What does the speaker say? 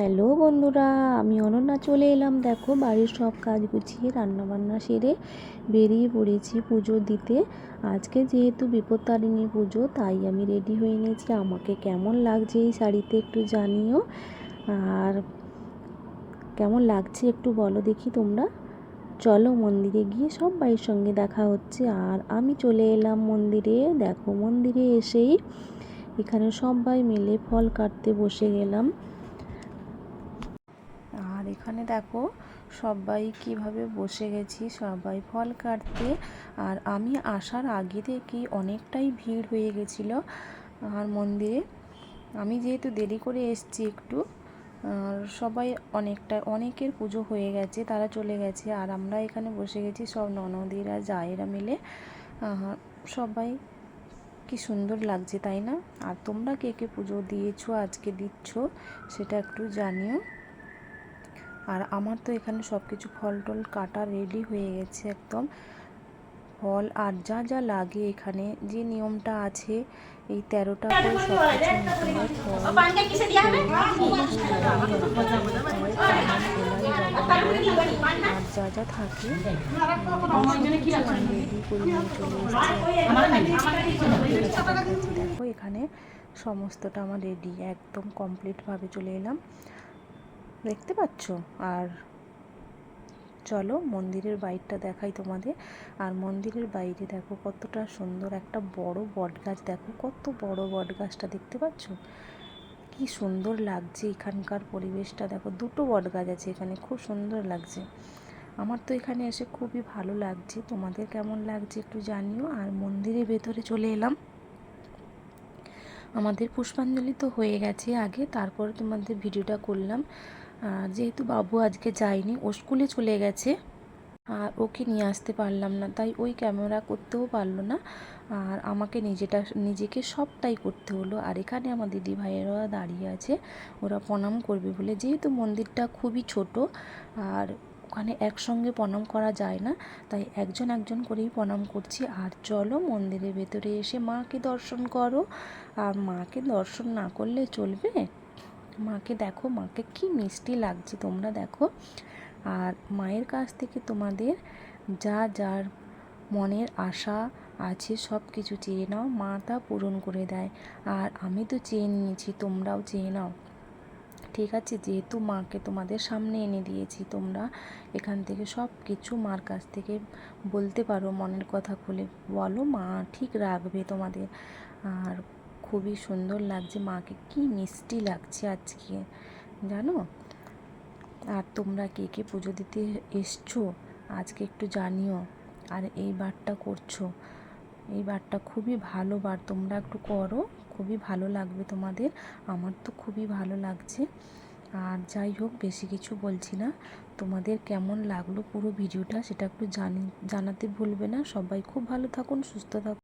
Hello বন্ধুরা, আমি অনন্যা চলে এলাম। দেখো, বাড়ির সব কাজ গুছিয়ে রান্নাবান্না সেরে বেরিয়ে পড়েছি পুজো দিতে। আজকে যেহেতু বিপত্তারিণী পুজো, তাই আমি রেডি হয়ে নিয়েছি। আমাকে কেমন লাগছে এই শাড়িতে একটু জানিও, আর কেমন লাগছে একটু বলো দেখি তোমরা। চলো মন্দিরে গিয়ে সবাইয়ের সঙ্গে দেখা হচ্ছে। আর আমি চলে এলাম মন্দিরে। দেখো, মন্দিরে এসেই এখানে সবাই মিলে ফল কাটতে বসে গেলাম। আর এখানে দেখো সবাই কিভাবে বসে গেছি, সবাই ফল কাটতে। আর আমি আসার আগে থেকেই অনেকটাই ভিড় হয়ে গেছিলো আর মন্দিরে। আমি যেহেতু দেরি করে এসেছি একটু, আর সবাই অনেকের পুজো হয়ে গেছে, তারা চলে গেছে। আর আমরা এখানে বসে গেছি সব ননদিরা জায়েরা মিলে। সবাই কি সুন্দর লাগছে, তাই না? আর তোমরা কে কে পুজো দিয়েছো, আজকে দিচ্ছ, সেটা একটু জানিও। আর আমার তো এখানে সব কিছু ফল টল কাটা রেডি হয়ে গেছে একদম। ফল আর যা যা লাগে, এখানে যে নিয়মটা আছে, এই 13টা করে সব কিছু নিতে হয়। ফল, আর যা যা থাকে রেডি করে নিয়ে চলে এসেছি। দেখো, এখানে সমস্তটা আমার রেডি, একদম কমপ্লিটভাবে চলে এলাম, দেখতে পাচ্ছ। আর চলো মন্দিরের বাইরটা দেখাই তোমাদের। আর মন্দিরের বাইরে দেখো কতটা সুন্দর একটা বড় বট গাছ। দেখো কত বড় বট গাছটা, দেখতে পাচ্ছ? কি সুন্দর লাগছে এখানকার পরিবেশটা। দেখো, দুটো বট গাছ আছে এখানে, খুব সুন্দর লাগছে। আমার তো এখানে এসে খুবই ভালো লাগছে। তোমাদের কেমন লাগছে একটু জানিও। আর মন্দিরের ভেতরে চলে এলাম। আমাদের পুষ্পাঞ্জলি তো হয়ে গেছে আগে, তারপরে তোমাদের ভিডিওটা করলাম। যেহেতু বাবু আজকে যায়নি, ও স্কুলে চলে গেছে, আর ওকে নিয়ে আসতে পারলাম না, তাই ওই ক্যামেরা করতেও পারলো না। আর আমাকে নিজেকে সবটাই করতে হলো। আর এখানে আমার দিদি ভাইয়েরা দাঁড়িয়ে আছে, ওরা প্রণাম করবে বলে। যেহেতু মন্দিরটা খুবই ছোট, আর ওখানে একসঙ্গে প্রণাম করা যায় না, তাই একজন একজন করেই প্রণাম করছি। আর চলো মন্দিরের ভেতরে এসে মাকে দর্শন করো। আর মাকে দর্শন না করলে চলবে? মাকে দেখো, মাকে কি মিষ্টি লাগছে তোমরা দেখো। আর মায়ের কাছ থেকে তোমাদের যা যার মনের আশা আছে সব কিছু চেয়ে নাও, মা তা পূরণ করে দেয়। আর আমি তো চেয়ে নিয়েছি, তোমরাও চেয়ে নাও, ঠিক আছে? যেহেতু মাকে তোমাদের সামনে এনে দিয়েছি, তোমরা এখান থেকে সব কিছু মার কাছ থেকে বলতে পারো, মনের কথা খুলে বলো, মা ঠিক রাখবে তোমাদের। আর খুবই সুন্দর লাগছে, মাকে কি মিষ্টি লাগছে আজকে, জানো? আর তোমরা কে কে পুজো দিতে এসছো আজকে একটু জানিও। আর এই বারটা করছো, এই বারটা খুবই ভালো বার, তোমরা একটু করো, খুবই ভালো লাগবে তোমাদের। আমার তো খুবই ভালো লাগছে। আর যাই হোক, বেশি কিছু বলছি না। তোমাদের কেমন লাগলো পুরো ভিডিওটা সেটা একটু জানাতে ভুলবে না। সবাই খুব ভালো থাকুন, সুস্থ থাকুন।